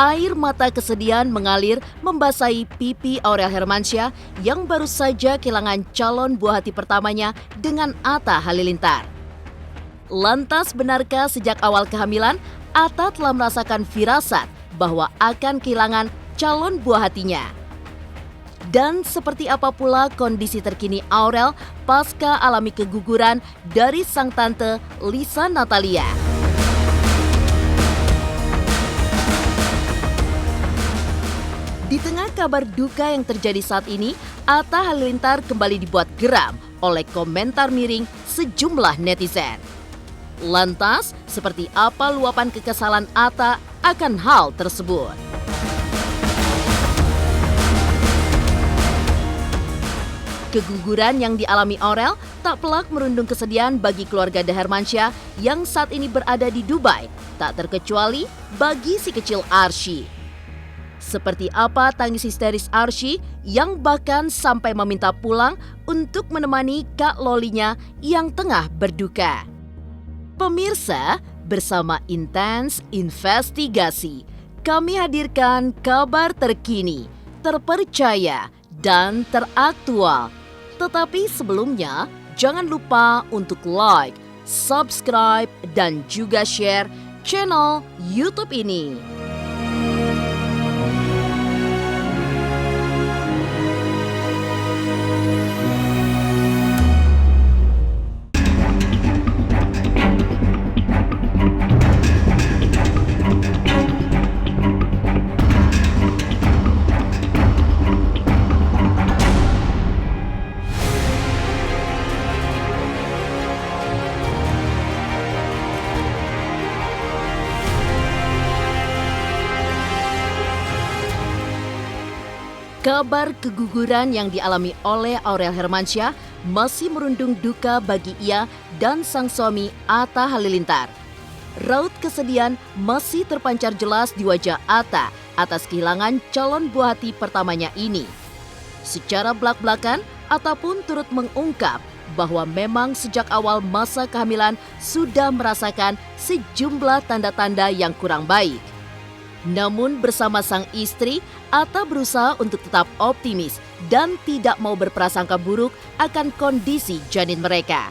Air mata kesedihan mengalir membasahi pipi Aurel Hermansyah yang baru saja kehilangan calon buah hati pertamanya dengan Atta Halilintar. Lantas benarkah sejak awal kehamilan Atta telah merasakan firasat bahwa akan kehilangan calon buah hatinya? Dan seperti apa pula kondisi terkini Aurel pasca alami keguguran dari sang tante Lisa Natalia? Di tengah kabar duka yang terjadi saat ini, Atta Halilintar kembali dibuat geram oleh komentar miring sejumlah netizen. Lantas, seperti apa luapan kekesalan Atta akan hal tersebut? Keguguran yang dialami Aurel tak pelak merundung kesedihan bagi keluarga The Hermansyah yang saat ini berada di Dubai, tak terkecuali bagi si kecil Arsy. Seperti apa tangis histeris Arsy yang bahkan sampai meminta pulang untuk menemani Kak Lolinya yang tengah berduka. Pemirsa, bersama Intens Investigasi, kami hadirkan kabar terkini, terpercaya, dan teraktual. Tetapi sebelumnya, jangan lupa untuk like, subscribe, dan juga share channel YouTube ini. Kabar keguguran yang dialami oleh Aurel Hermansyah masih merundung duka bagi ia dan sang suami Atta Halilintar. Raut kesedihan masih terpancar jelas di wajah Atta atas kehilangan calon buah hati pertamanya ini. Secara belak-belakan, Atta pun turut mengungkap bahwa memang sejak awal masa kehamilan sudah merasakan sejumlah tanda-tanda yang kurang baik. Namun bersama sang istri, Atta berusaha untuk tetap optimis dan tidak mau berprasangka buruk akan kondisi janin mereka.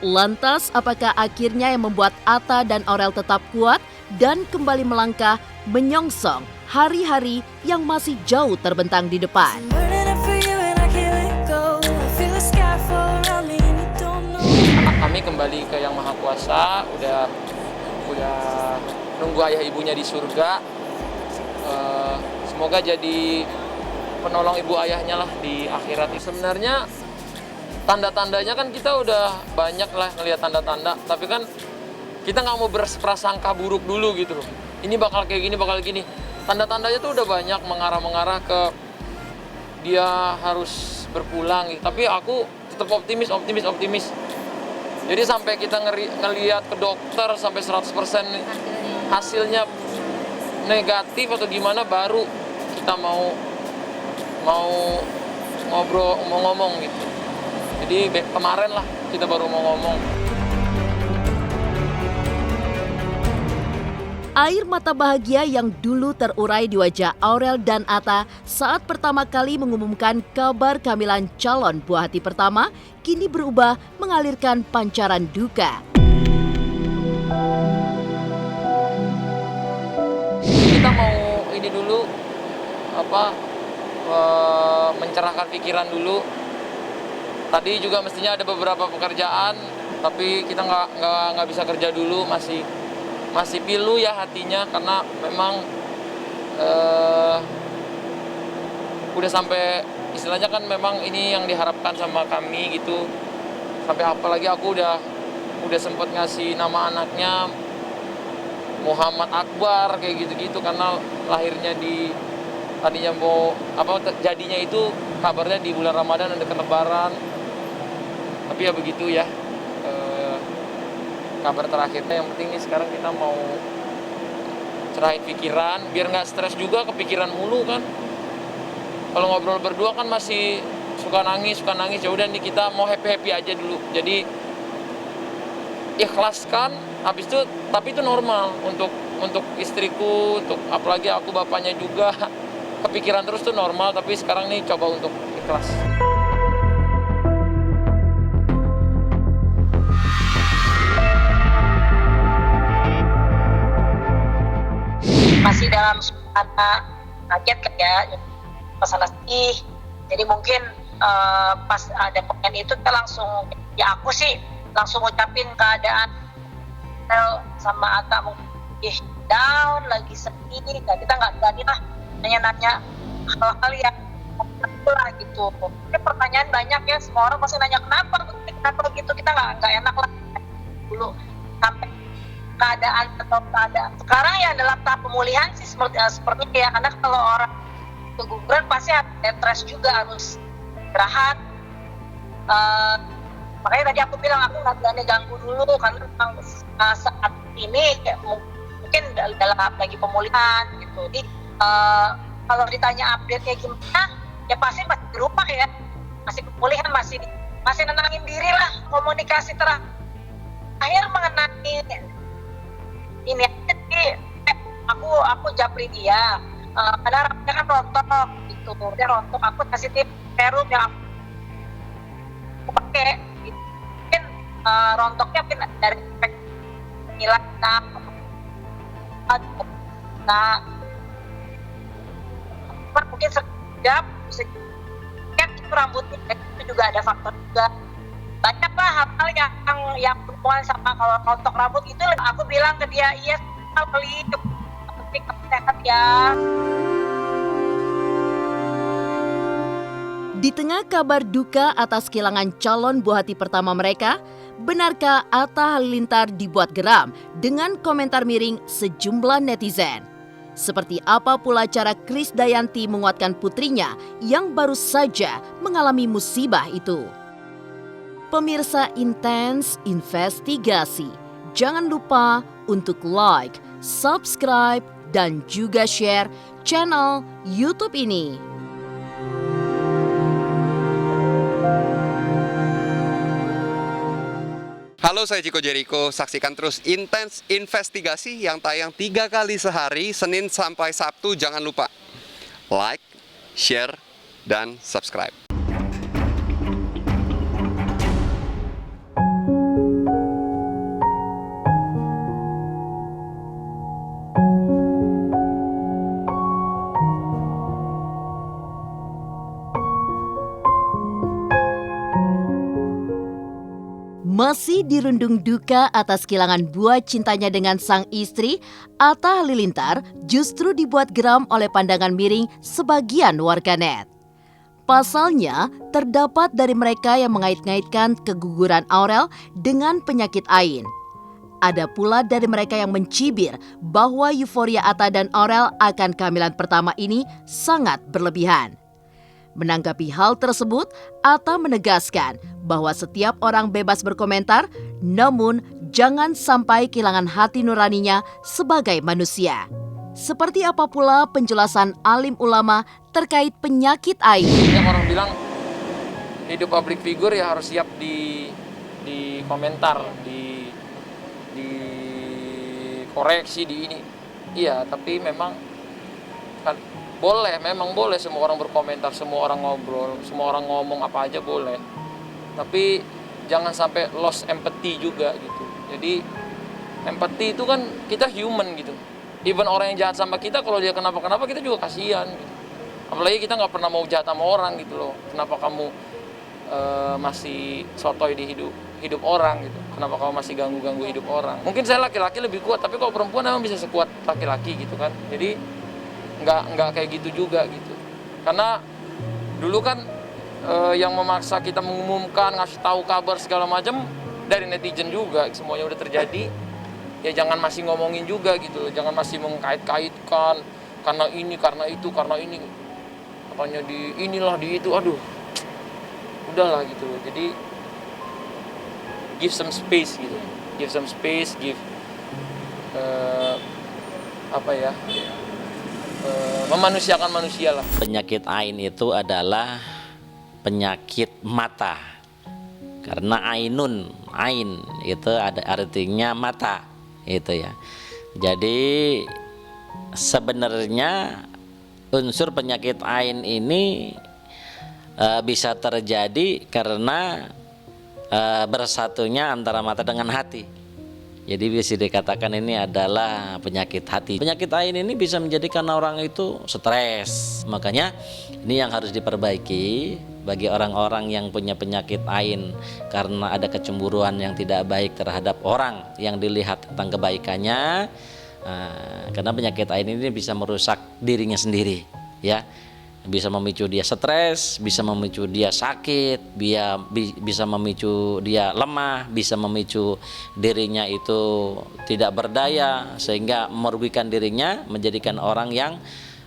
Lantas, apakah akhirnya yang membuat Atta dan Aurel tetap kuat dan kembali melangkah menyongsong hari-hari yang masih jauh terbentang di depan? Anak kami kembali ke Yang Maha Kuasa, udah nunggu ayah ibunya di surga. Semoga jadi penolong ibu ayahnya lah di akhirat. Sebenarnya tanda-tandanya kan kita udah banyak lah ngelihat tanda-tanda, tapi kan kita nggak mau berprasangka buruk dulu gitu loh. Ini bakal kayak gini, bakal gini. Tanda-tandanya tuh udah banyak mengarah-mengarah ke dia harus berpulang gitu. Tapi aku tetap optimis. Jadi sampai kita ngelihat ke dokter sampai 100% hasilnya negatif atau gimana baru kita mau ngomong gitu. Jadi kemarin lah kita baru mau ngomong. Air mata bahagia yang dulu terurai di wajah Aurel dan Atta saat pertama kali mengumumkan kabar kehamilan calon buah hati pertama kini berubah mengalirkan pancaran duka. Kita mau ini dulu mencerahkan pikiran dulu. Tadi juga mestinya ada beberapa pekerjaan, tapi kita nggak bisa kerja dulu, masih pilu ya hatinya karena memang udah sampai istilahnya kan memang ini yang diharapkan sama kami gitu. Sampai apalagi aku udah sempet ngasih nama anaknya Muhammad Akbar kayak gitu-gitu karena lahirnya tadinya jadinya itu kabarnya di bulan Ramadan dan dekat Lebaran. Tapi ya begitu ya. Kabar terakhirnya yang penting nih sekarang kita mau cerahin pikiran biar nggak stres juga, kepikiran mulu kan. Kalau ngobrol berdua kan masih suka nangis ya udah nih kita mau happy aja dulu. Jadi ikhlaskan habis itu, tapi itu normal untuk untuk istriku, untuk apalagi aku bapaknya juga. Kepikiran terus tuh normal, tapi sekarang nih coba untuk ikhlas. Masih dalam suasana kaget kan ya, masalah sedih. Jadi mungkin pas ada komen itu kita langsung, ya aku sih langsung ngucapin keadaan sama Ata mungkin down, lagi sedih, dan kita nggak berani lah nanya-nanya hal-hal yang lah gitu. Ini pertanyaan banyak ya, semua orang pasti nanya kenapa gitu, kita nggak enak lah dulu sampai keadaan atau keadaan sekarang ya dalam tahap pemulihan sih seperti ya, karena kalau orang keguguran pasti harus stres juga, harus istirahat. Makanya tadi aku bilang aku nggak berani ganggu dulu karena memang saat ini mungkin dalam lagi pemulihan gitu. Jadi kalau ditanya update-nya gimana, ya pasti masih di rumah ya, masih pemulihan, masih nenangin diri lah. Komunikasi terakhir mengenai ini aja sih, aku japri dia, karena rambutnya kan rontok gitu, dia rontok, aku kasih tip serum yang aku pakai gitu. Mungkin rontoknya mungkin dari penilaian mungkin sekejap bisa itu rambutnya, itu juga ada faktor juga. Banyak lah hal-hal yang berhubungan sama kalau rontok rambut itu. Aku bilang ke dia, iya kali penting sehat ya. Di tengah kabar duka atas kehilangan calon buah hati pertama mereka, benarkah Atta Halilintar dibuat geram dengan komentar miring sejumlah netizen? Seperti apa pula cara Krisdayanti menguatkan putrinya yang baru saja mengalami musibah itu? Pemirsa Intens Investigasi, jangan lupa untuk like, subscribe, dan juga share channel YouTube ini. Halo, saya Chico Jericho. Saksikan terus Intens Investigasi yang tayang 3 kali sehari, Senin sampai Sabtu. Jangan lupa like, share, dan subscribe. Masih dirundung duka atas kehilangan buah cintanya dengan sang istri, Atta Halilintar justru dibuat geram oleh pandangan miring sebagian warganet. Pasalnya, terdapat dari mereka yang mengait-ngaitkan keguguran Aurel dengan penyakit AIN. Ada pula dari mereka yang mencibir bahwa euforia Atta dan Aurel akan kehamilan pertama ini sangat berlebihan. Menanggapi hal tersebut, Atta menegaskan bahwa setiap orang bebas berkomentar, namun jangan sampai kehilangan hati nuraninya sebagai manusia. Seperti apa pula penjelasan alim ulama terkait penyakit AIN? Yang orang bilang hidup public figure ya harus siap di komentar, di koreksi, di ini. Iya, tapi memang kan memang boleh semua orang berkomentar, semua orang ngobrol, semua orang ngomong apa aja boleh. Tapi jangan sampai lost empathy juga gitu. Jadi empathy itu kan kita human gitu. Even orang yang jahat sama kita, kalau dia kenapa-kenapa kita juga kasihan gitu. Apalagi kita nggak pernah mau jahat sama orang gitu loh. Kenapa kamu masih sotoy di hidup orang gitu? Kenapa kamu masih ganggu hidup orang? Mungkin saya laki-laki lebih kuat, tapi kalau perempuan emang bisa sekuat laki-laki gitu kan. Jadi nggak kayak gitu juga gitu. Karena dulu kan yang memaksa kita mengumumkan, ngasih tahu kabar segala macam dari netizen juga, semuanya udah terjadi. Ya jangan masih ngomongin juga gitu, jangan masih mengkait-kaitkan karena ini, karena itu, karena ini, apanya di inilah di itu, aduh, udahlah gitu. Jadi give some space gitu, give memanusiakan manusia lah. Penyakit AIN itu adalah penyakit mata. Karena ain itu ada artinya mata, itu ya. Jadi sebenarnya unsur penyakit ain ini bisa terjadi karena bersatunya antara mata dengan hati. Jadi bisa dikatakan ini adalah penyakit hati. Penyakit ain ini bisa menjadikan orang itu stres. Makanya ini yang harus diperbaiki bagi orang-orang yang punya penyakit ain, karena ada kecemburuan yang tidak baik terhadap orang yang dilihat tentang kebaikannya. Karena penyakit ain ini bisa merusak dirinya sendiri, ya. Bisa memicu dia stres, bisa memicu dia sakit, bisa memicu dia lemah, bisa memicu dirinya itu tidak berdaya sehingga merugikan dirinya, menjadikan orang yang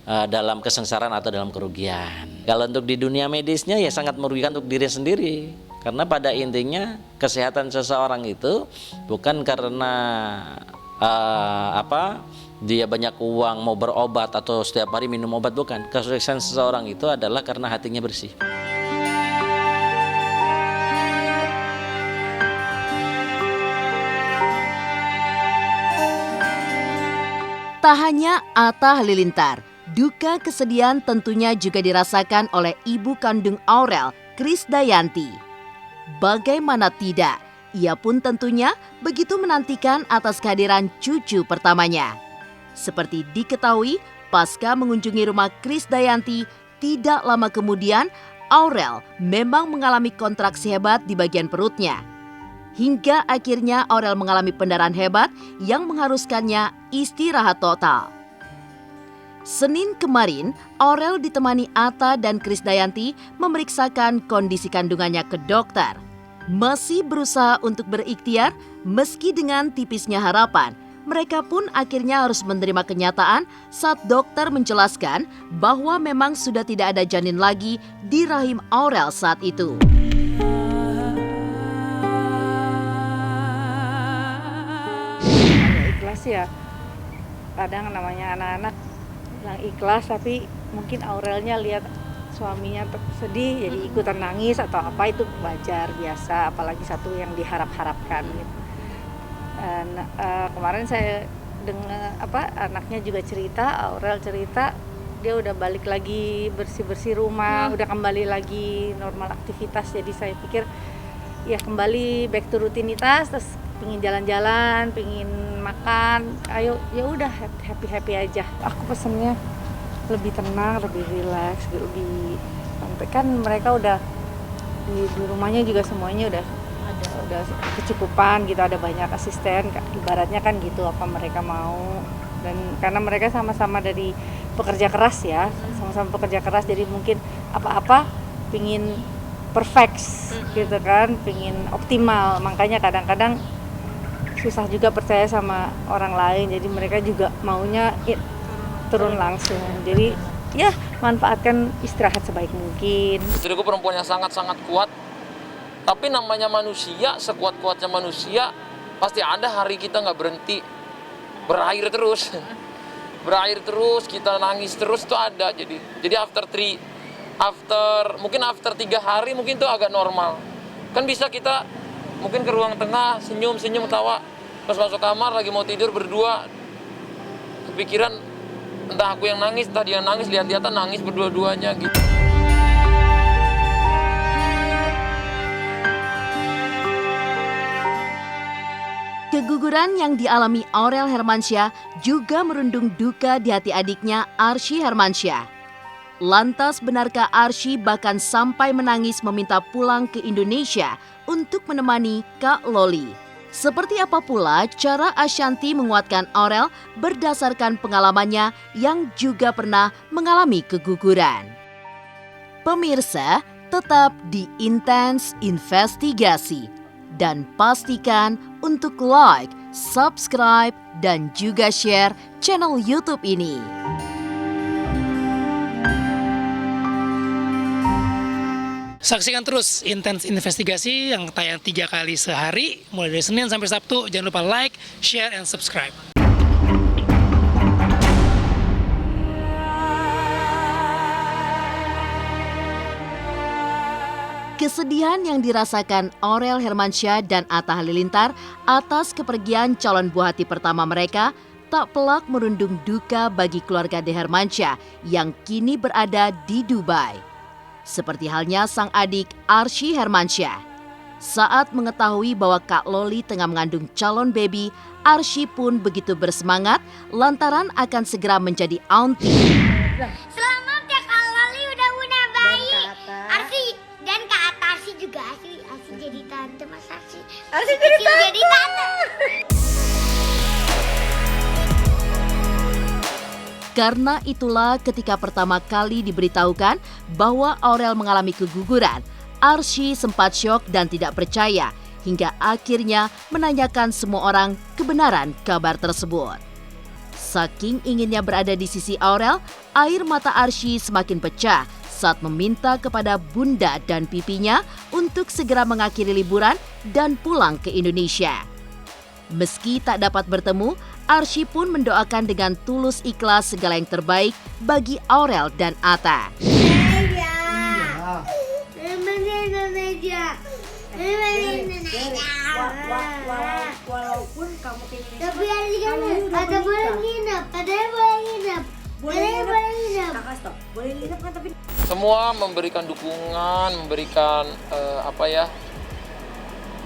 dalam kesengsaraan atau dalam kerugian. Kalau untuk di dunia medisnya ya sangat merugikan untuk diri sendiri, karena pada intinya kesehatan seseorang itu bukan karena dia banyak uang mau berobat atau setiap hari minum obat, bukan. Kesuksesan seseorang itu adalah karena hatinya bersih. Tak hanya Atta Halilintar, duka kesedihan tentunya juga dirasakan oleh ibu kandung Aurel, Krisdayanti. Bagaimana tidak, ia pun tentunya begitu menantikan atas kehadiran cucu pertamanya. Seperti diketahui, pasca mengunjungi rumah Krisdayanti, tidak lama kemudian Aurel memang mengalami kontraksi hebat di bagian perutnya. Hingga akhirnya Aurel mengalami pendarahan hebat yang mengharuskannya istirahat total. Senin kemarin, Aurel ditemani Atta dan Krisdayanti memeriksakan kondisi kandungannya ke dokter. Masih berusaha untuk berikhtiar meski dengan tipisnya harapan, mereka pun akhirnya harus menerima kenyataan saat dokter menjelaskan bahwa memang sudah tidak ada janin lagi di rahim Aurel saat itu. Ikhlas ya, kadang namanya anak-anak yang ikhlas, tapi mungkin Aurelnya lihat suaminya sedih jadi ikutan nangis atau apa, itu wajar biasa, apalagi satu yang diharap-harapkan gitu. Dan kemarin saya dengar anaknya juga cerita, Aurel cerita dia udah balik lagi bersih-bersih rumah, udah kembali lagi normal aktivitas. Jadi saya pikir ya kembali back to rutinitas, terus pingin jalan-jalan, pingin makan, ayo ya udah happy aja. Aku pesennya lebih tenang, lebih rileks, lebih sampai kan mereka udah di rumahnya juga semuanya udah kecukupan gitu, ada banyak asisten, ibaratnya kan gitu apa mereka mau. Dan karena mereka sama-sama dari pekerja keras ya, sama-sama pekerja keras, jadi mungkin apa-apa pingin perfect gitu kan, pingin optimal, makanya kadang-kadang susah juga percaya sama orang lain, jadi mereka juga maunya turun langsung. Jadi ya manfaatkan istirahat sebaik mungkin. Istriku perempuan yang sangat-sangat kuat. Tapi namanya manusia, sekuat-kuatnya manusia, pasti ada hari kita nggak berhenti berair terus. Berair terus, kita nangis terus, itu ada. Jadi after 3 hari mungkin itu agak normal. Kan bisa kita mungkin ke ruang tengah, senyum tawa, pas masuk kamar lagi mau tidur berdua, kepikiran entah aku yang nangis, entah dia yang nangis, lihat-lihatan nangis berdua-duanya gitu. Keguguran yang dialami Aurel Hermansyah juga merundung duka di hati adiknya Arsy Hermansyah. Lantas benarkah Arsy bahkan sampai menangis meminta pulang ke Indonesia untuk menemani Kak Loli? Seperti apa pula cara Ashanti menguatkan Aurel berdasarkan pengalamannya yang juga pernah mengalami keguguran? Pemirsa, tetap di Intens Investigasi. Dan pastikan untuk like, subscribe, dan juga share channel YouTube ini. Saksikan terus Intens Investigasi yang tayang 3 kali sehari, mulai dari Senin sampai Sabtu. Jangan lupa like, share, and subscribe. Kesedihan yang dirasakan Aurel Hermansyah dan Atta Halilintar atas kepergian calon buah hati pertama mereka tak pelak merundung duka bagi keluarga De Hermansyah yang kini berada di Dubai. Seperti halnya sang adik Arsy Hermansyah. Saat mengetahui bahwa Kak Loli tengah mengandung calon baby, Arsy pun begitu bersemangat lantaran akan segera menjadi auntie. Selamat ya Kak Loli udah punya bayi. Arsy dan Kak Arsy juga Arsy jadi tante Mas Arsy. Arsy jadi tante. Karena itulah ketika pertama kali diberitahukan bahwa Aurel mengalami keguguran, Arsy sempat syok dan tidak percaya hingga akhirnya menanyakan semua orang kebenaran kabar tersebut. Saking inginnya berada di sisi Aurel, air mata Arsy semakin pecah saat meminta kepada bunda dan pipinya untuk segera mengakhiri liburan dan pulang ke Indonesia. Meski tak dapat bertemu, Arsy pun mendoakan dengan tulus ikhlas segala yang terbaik bagi Aurel dan Atta. Walaupun kamu tapi ada boleh nginep, boleh nginep. Boleh nginep kan tapi Semua memberikan dukungan, memberikan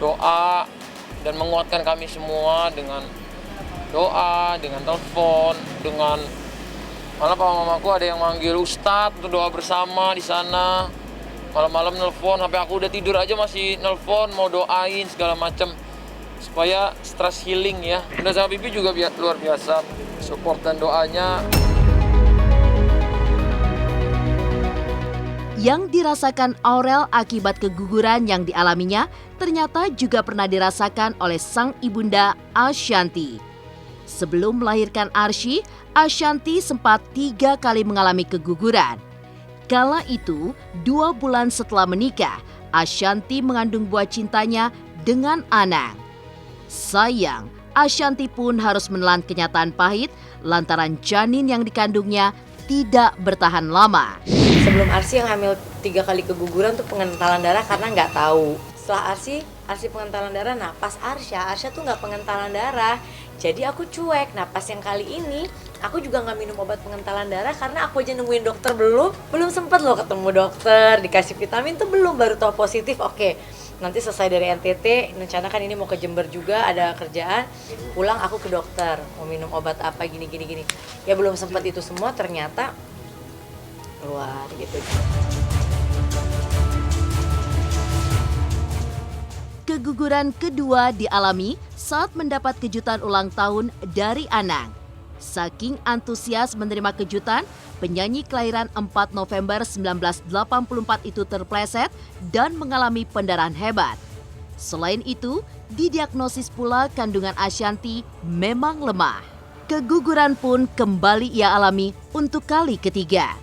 doa dan menguatkan kami semua dengan doa, dengan telepon, dengan malah papa mamaku ada yang manggil ustadz untuk doa bersama di sana. Malam-malam nelpon, sampai aku udah tidur aja masih nelpon mau doain segala macam supaya stress healing ya. Bunda sama Pipi juga luar biasa support dan doanya. Yang dirasakan Aurel akibat keguguran yang dialaminya ternyata juga pernah dirasakan oleh sang ibunda Ashanti. Sebelum melahirkan Arsy, Ashanti sempat 3 kali mengalami keguguran. Kala itu, 2 bulan setelah menikah, Ashanti mengandung buah cintanya dengan Anang. Sayang, Ashanti pun harus menelan kenyataan pahit lantaran janin yang dikandungnya tidak bertahan lama. Sebelum Arsy yang hamil 3 kali keguguran tuh pengentalan darah karena nggak tahu. Setelah Arsy pengentalan darah, nah pas Arsya tuh nggak pengentalan darah. Jadi aku cuek. Nah pas yang kali ini aku juga nggak minum obat pengentalan darah karena aku aja nemuin dokter belum sempet loh ketemu dokter, dikasih vitamin tuh belum, baru tahu positif. Oke, nanti selesai dari NTT, rencana kan ini mau ke Jember juga ada kerjaan, pulang aku ke dokter mau minum obat apa gini. Ya belum sempet itu semua ternyata keluar gitu. Keguguran kedua dialami saat mendapat kejutan ulang tahun dari Anang. Saking antusias menerima kejutan, penyanyi kelahiran 4 November 1984 itu terpleset dan mengalami pendarahan hebat. Selain itu, didiagnosis pula kandungan Ashanti memang lemah. Keguguran pun kembali ia alami untuk kali ketiga.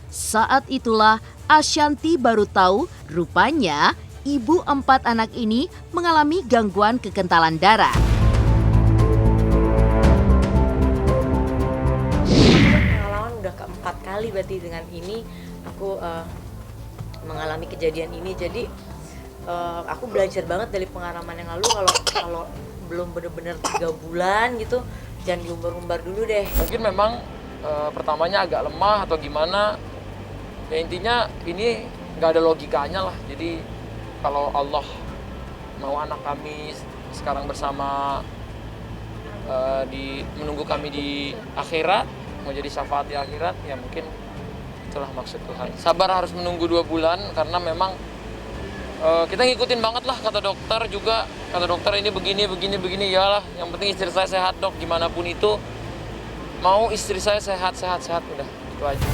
Saat itulah Ashanti baru tahu rupanya ibu 4 anak ini mengalami gangguan kekentalan darah. Pengalaman udah keempat kali berarti dengan ini aku mengalami kejadian ini. Jadi aku belajar banget dari pengalaman yang lalu kalau belum benar-benar 3 bulan gitu jangan diumbar-umbar dulu deh. Mungkin memang pertamanya agak lemah atau gimana. Ya intinya ini nggak ada logikanya lah. Jadi kalau Allah mau anak kami sekarang bersama menunggu kami di akhirat, mau jadi syafaat di akhirat, ya mungkin itulah maksud Tuhan. Sabar harus menunggu 2 bulan karena memang kita ngikutin banget lah kata dokter juga. Kata dokter ini begini, iyalah yang penting istri saya sehat dok, gimana pun itu mau istri saya sehat, udah itu aja.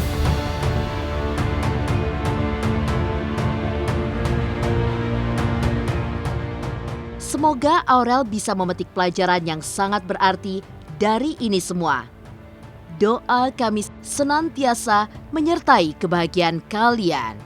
Semoga Aurel bisa memetik pelajaran yang sangat berarti dari ini semua. Doa kami senantiasa menyertai kebahagiaan kalian.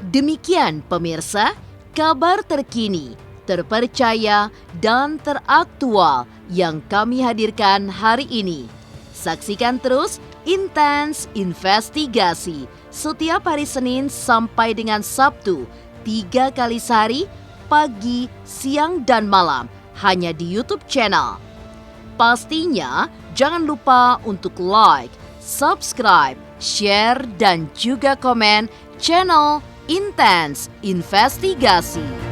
Demikian pemirsa, kabar terkini, terpercaya, dan teraktual yang kami hadirkan hari ini. Saksikan terus Intens Investigasi setiap hari Senin sampai dengan Sabtu 3 kali sehari pagi, siang, dan malam hanya di YouTube channel. Pastinya jangan lupa untuk like, subscribe, share, dan juga komen channel Intense Investigasi.